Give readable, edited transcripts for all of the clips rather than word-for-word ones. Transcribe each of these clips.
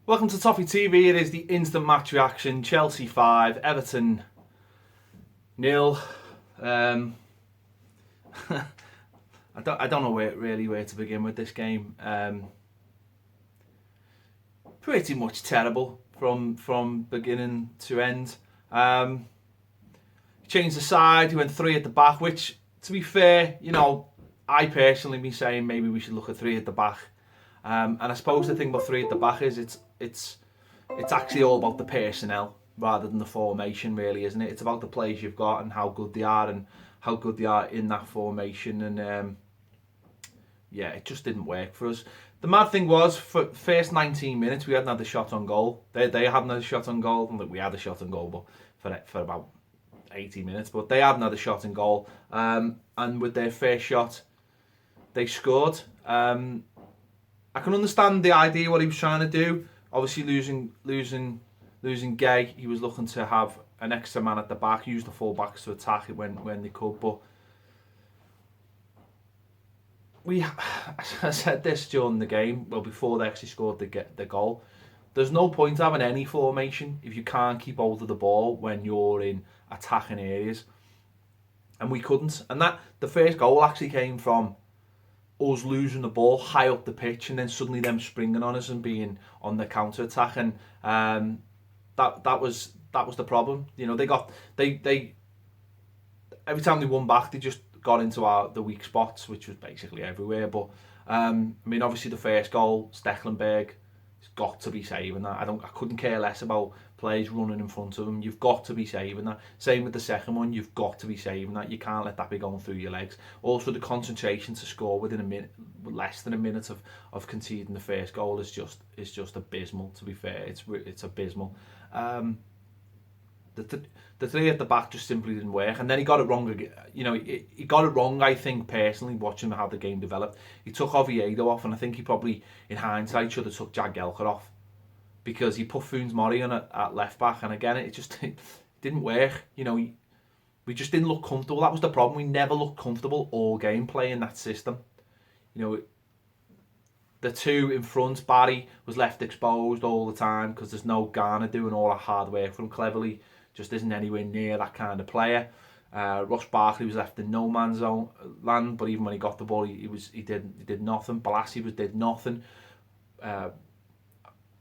Welcome to Toffee TV. It is the instant match reaction. Chelsea 5, Everton 0. I don't know where to begin with this game. Pretty much terrible from beginning to end. Changed the side. He went 3 at the back, which, to be fair, I personally been saying maybe we should look at 3 at the back. And I suppose the thing about 3 at the back is it's actually all about the personnel rather than the formation, really, isn't it? It's about the players you've got and how good they are in that formation. And yeah, it just didn't work for us. The mad thing was, for the first 19 minutes, we hadn't had a shot on goal. They hadn't had a shot on goal. And we had a shot on goal, but for about 80 minutes. But they hadn't had a shot on goal. And with their first shot, they scored. I can understand the idea, what he was trying to do. Obviously, losing Gay, he was looking to have an extra man at the back, use the full backs to attack it when they could. But I said this during the game, well, before they actually scored the goal. There's no point having any formation if you can't keep hold of the ball when you're in attacking areas. And we couldn't. And the first goal actually came from us losing the ball high up the pitch and then suddenly them springing on us and being on the counter attack. And that was the problem. They every time they won back, they just got into the weak spots, which was basically everywhere. But obviously the first goal, Stecklenberg, has got to be saving that. I couldn't care less about players running in front of him. You've got to be saving that. Same with the second one, you've got to be saving that. You can't let that be going through your legs. Also, the concentration to score within a minute, less than a minute of conceding the first goal is just abysmal. To be fair, it's abysmal. The 3 at the back just simply didn't work, and then he got it wrong again. He got it wrong, I think, personally, watching how the game developed. He took Oviedo off, and I think he probably, in hindsight, should have took Jagielka off, because he put Funes Mori on at left back, and again, it didn't work. We just didn't look comfortable. That was the problem. We never looked comfortable all game playing that system. The 2 in front, Barry was left exposed all the time because there's no Garner doing all that hard work for him. Cleverly just isn't anywhere near that kind of player. Ross Barkley was left in no man's land, but even when he got the ball, he did nothing. Balassi did nothing.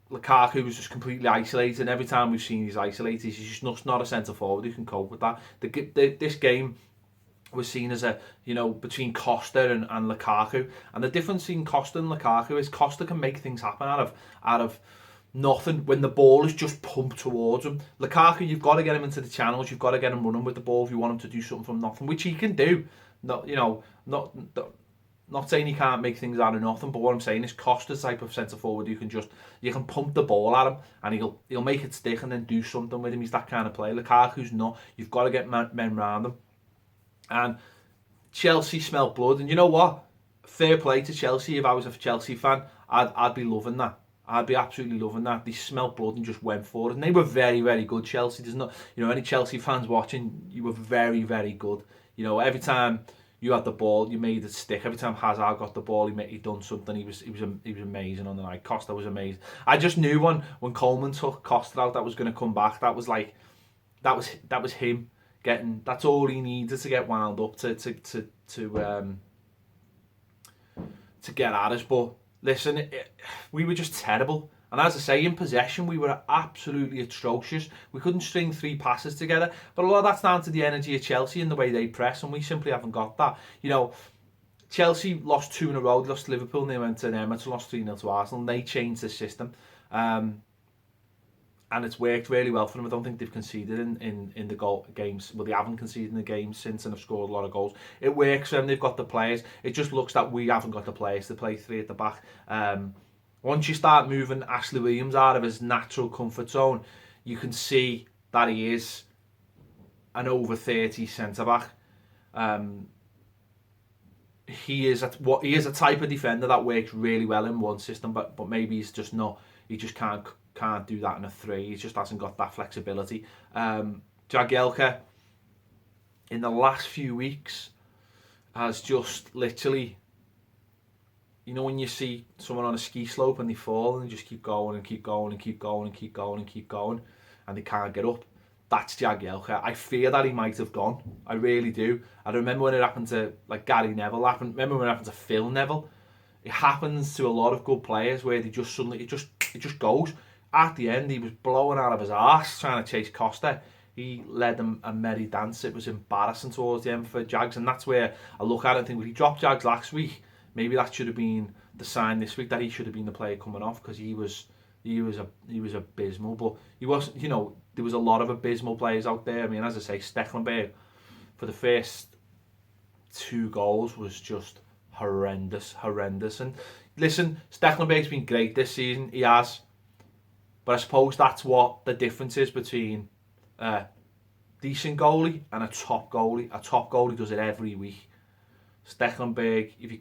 Lukaku was just completely isolated, and every time we've seen he's isolated, he's just not a centre forward who can cope with that. This game was seen as between Costa and Lukaku, and the difference between Costa and Lukaku is Costa can make things happen out of nothing when the ball is just pumped towards him. Lukaku, you've got to get him into the channels, you've got to get him running with the ball if you want him to do something from nothing, which he can do. Not saying he can't make things out of nothing, but what I'm saying is Costa's the type of centre forward you can pump the ball at him and he'll make it stick and then do something with him. He's that kind of player. Lukaku's not. You've got to get men round him. And Chelsea smelt blood, and you know what? Fair play to Chelsea. If I was a Chelsea fan, I'd be loving that. I'd be absolutely loving that. They smelt blood and just went for it, and they were very, very good. Chelsea, there's not, any Chelsea fans watching, you were very, very good. Every time you had the ball, you made it stick. Every time Hazard got the ball, he done something. He was amazing on the night. Costa was amazing. I just knew when Coleman took Costa out, that was going to come back. That was him. That's all he needed to get wound up to get at us. But listen, we were just terrible. And as I say, in possession, we were absolutely atrocious. We couldn't string 3 passes together. But a lot of that's down to the energy of Chelsea and the way they press, and we simply haven't got that. Chelsea lost 2 in a row. They lost to Liverpool, and they went to Everton, lost 3-0 to Arsenal, and they changed the system. And it's worked really well for them. I don't think they've conceded in the games. Well, they haven't conceded in the games since and have scored a lot of goals. It works for them. They've got the players. It just looks that we haven't got the players to play 3 at the back. Once you start moving Ashley Williams out of his natural comfort zone, you can see that he is an over 30 centre-back. He is a type of defender that works really well in one system, but maybe he's just not. He just can't do that in a 3. He just hasn't got that flexibility. Jagielka, in the last few weeks, has just literally you know when you see someone on a ski slope and they fall and they just keep going and keep going and keep going and keep going and keep going and they can't get up? That's Jagielka. I fear that he might have gone. I really do. I remember when it happened to like Gary Neville. Remember when it happened to Phil Neville? It happens to a lot of good players where they just suddenly it just goes. At the end, he was blowing out of his arse trying to chase Costa. He led them a merry dance. It was embarrassing towards the end for Jags, and that's where I look at it and think, well, he dropped Jags last week. Maybe that should have been the sign this week that he should have been the player coming off, because he was abysmal. But he wasn't. You know, there was a lot of abysmal players out there. I mean, as I say, Stecklenberg for the first 2 goals was just horrendous. And listen, Stecklenberg's been great this season. He has, but I suppose that's what the difference is between decent goalie and a top goalie. A top goalie does it every week. Stecklenberg, if you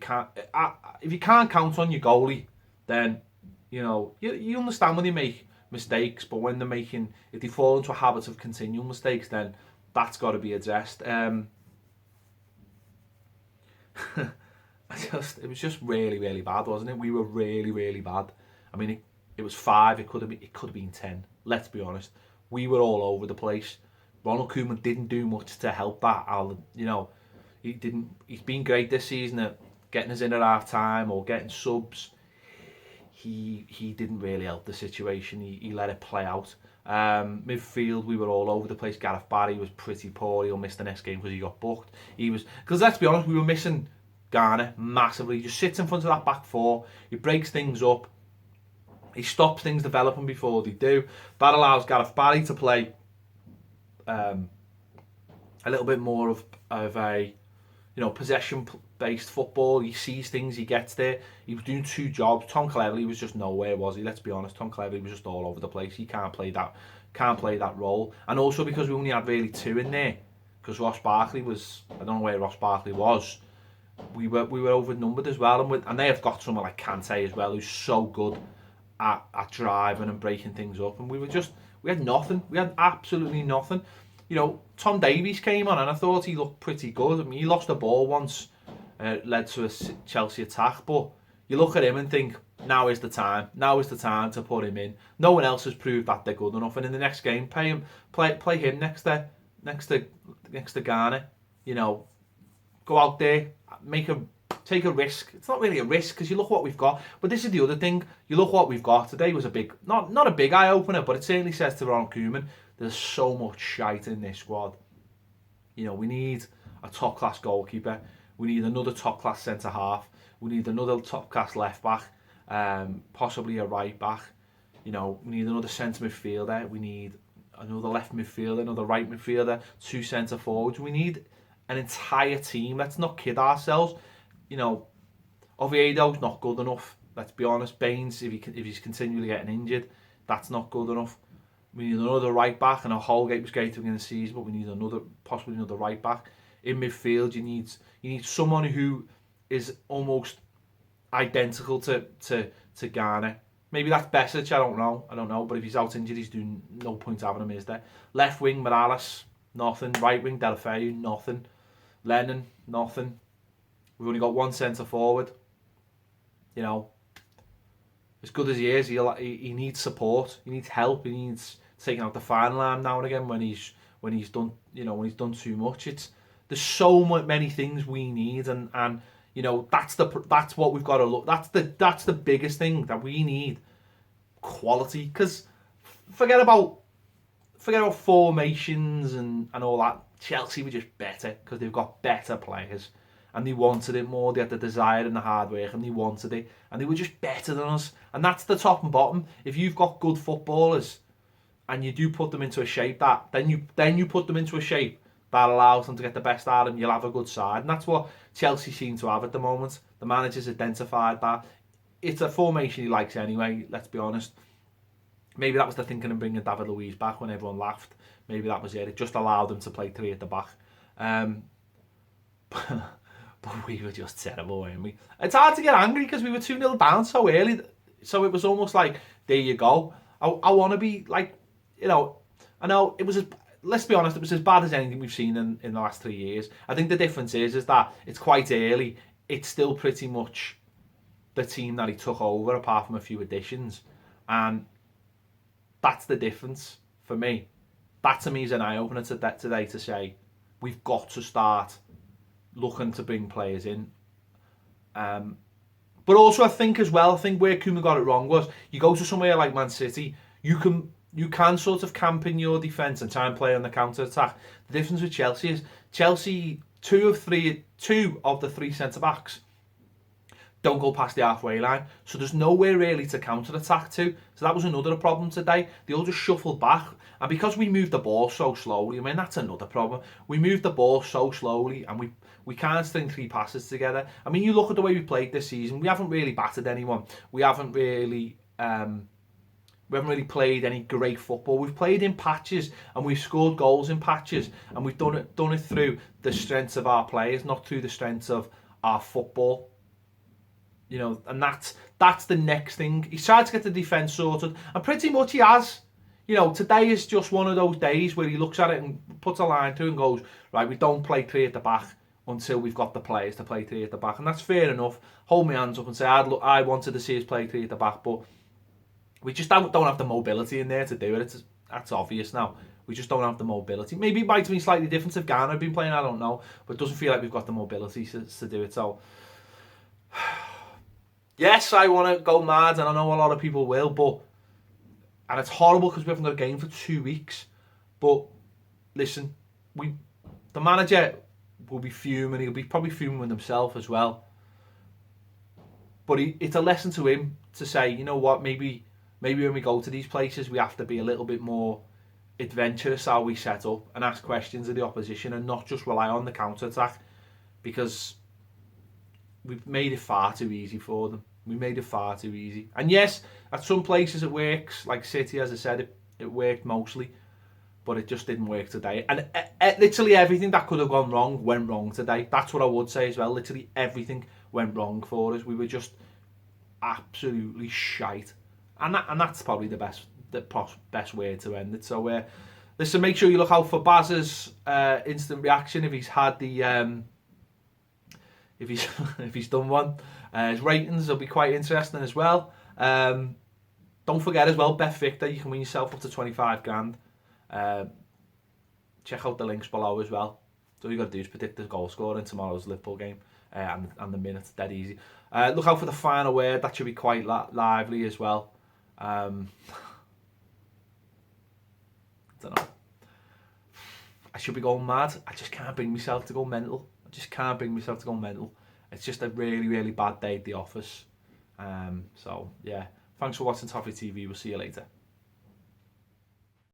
can't count on your goalie, then you know you understand when they make mistakes, but when if they fall into a habit of continual mistakes, then that's got to be addressed. It was just really, really bad, wasn't it? We were really, really bad. I mean, it was 5. It could have been 10. Let's be honest. We were all over the place. Ronald Koeman didn't do much to help that. He didn't. He's been great this season at getting us in at half time or getting subs. He didn't really help the situation. He let it play out. Midfield, we were all over the place. Gareth Barry was pretty poor. He'll miss the next game because he got booked. Because let's be honest, we were missing Garner massively. He just sits in front of that back 4. He breaks things up. He stops things developing before they do. That allows Gareth Barry to play a little bit more of a possession-based football. He sees things, he gets there. He was doing 2 jobs. Tom Cleverley was just nowhere, was he? Let's be honest. Tom Cleverley was just all over the place. He can't play that role. And also because we only had really 2 in there. Because Ross Barkley was, I don't know where Ross Barkley was. We were overnumbered as well, and they have got someone like Kante as well, who's so good at driving and breaking things up, and we had nothing. We had absolutely nothing. You know, Tom Davies came on and I thought he looked pretty good. I mean, he lost a ball once, led to a Chelsea attack, but you look at him and think, now is the time. Now is the time to put him in. No one else has proved that they're good enough, and in the next game, play him next to Garner. You know, go out there, take a risk. It's not really a risk because you look what we've got. But this is the other thing. You look what we've got. Today was a big, not a big eye opener, but it certainly says to Ronald Koeman, there's so much shite in this squad. You know, we need a top class goalkeeper. We need another top class centre half. We need another top class left back, possibly a right back. You know, we need another centre midfielder. We need another left midfielder, another right midfielder, 2 centre forwards. We need an entire team. Let's not kid ourselves. You know, Oviedo's not good enough. Let's be honest. Baines, if he's continually getting injured, that's not good enough. We need another right back, and Holgate was great in the season, but we need possibly another right back. In midfield, you need someone who is almost identical to Garner. Maybe that's Besic, I don't know. But if he's out injured, he's doing no point having him, is there? Left wing, Morales, nothing. Right wing, Delafeu, nothing. Lennon, nothing. We've only got 1 centre forward. You know, as good as he is, he needs support. He needs help. He needs taking out the fine line now and again when he's done too much. There's so many things we need, and you know that's what we've got to look. That's the biggest thing that we need. Quality, because forget about formations and all that. Chelsea were just better because they've got better players. And they wanted it more. They had the desire and the hard work, and they wanted it. And they were just better than us. And that's the top and bottom. If you've got good footballers, and you do put them into a shape then you put them into a shape that allows them to get the best out of them, you'll have a good side. And that's what Chelsea seem to have at the moment. The manager's identified that. It's a formation he likes anyway. Let's be honest. Maybe that was the thinking of bringing David Luiz back when everyone laughed. Maybe that was it. It just allowed them to play 3 at the back. But we were just terrible, weren't we? It's hard to get angry because we were 2-0 down so early. So it was almost like, there you go. I want to be like, you know, I know it was, let's be honest, it was as bad as anything we've seen in the last 3 years. I think the difference is that it's quite early. It's still pretty much, the team that he took over, apart from a few additions. And that's the difference for me. That to me is an eye-opener today to say, we've got to start looking to bring players in. But also I think where Koeman got it wrong was, you go to somewhere like Man City, you can sort of camp in your defence and try and play on the counter-attack. The difference with Chelsea is, two of the three centre-backs don't go past the halfway line. So there's nowhere really to counter-attack to. So that was another problem today. They all just shuffled back. And because we moved the ball so slowly, I mean, that's another problem. We moved the ball so slowly and we can't string three passes together. I mean, you look at the way we played this season, we haven't really battered anyone. We haven't really played any great football. We've played in patches and we've scored goals in patches, and we've done it through the strengths of our players, not through the strengths of our football. You know, and that's the next thing. He's tried to get the defence sorted, and pretty much he has. You know, today is just one of those days where he looks at it and puts a line through and goes, right, we don't play three at the back until we've got the players to play three at the back. And that's fair enough. Hold my hands up and say, I wanted to see us play three at the back, but we just don't have the mobility in there to do it. That's obvious now. We just don't have the mobility. Maybe it might have been slightly different if Ghana had been playing, I don't know. But it doesn't feel like we've got the mobility to do it. So, yes, I want to go mad, and I know a lot of people will, and it's horrible because we haven't got a game for 2 weeks. But listen, the manager will be fuming. He'll be probably fuming with himself as well. But it's a lesson to him to say, you know what, maybe when we go to these places, we have to be a little bit more adventurous how we set up and ask questions of the opposition and not just rely on the counter-attack, because we've made it far too easy for them. We made it far too easy. And yes, at some places it works, like City, as I said, it worked mostly, but it just didn't work today. And literally everything that could have gone wrong went wrong today. That's what I would say as well. Literally everything went wrong for us. We were just absolutely shite. And that's probably the best way to end it. So listen, make sure you look out for Baz's instant reaction if he's had the if he's done one. His ratings will be quite interesting as well. Don't forget as well, Bet Victor, you can win yourself up to 25 grand. Check out the links below as well. So all you got to do is predict the goal scorer in tomorrow's Liverpool game and the minutes, dead easy. Look out for the final word, that should be quite lively as well. I don't know. I should be going mad. I just can't bring myself to go mental. It's just a really, really bad day at the office. So, yeah. Thanks for watching Toffee TV. We'll see you later.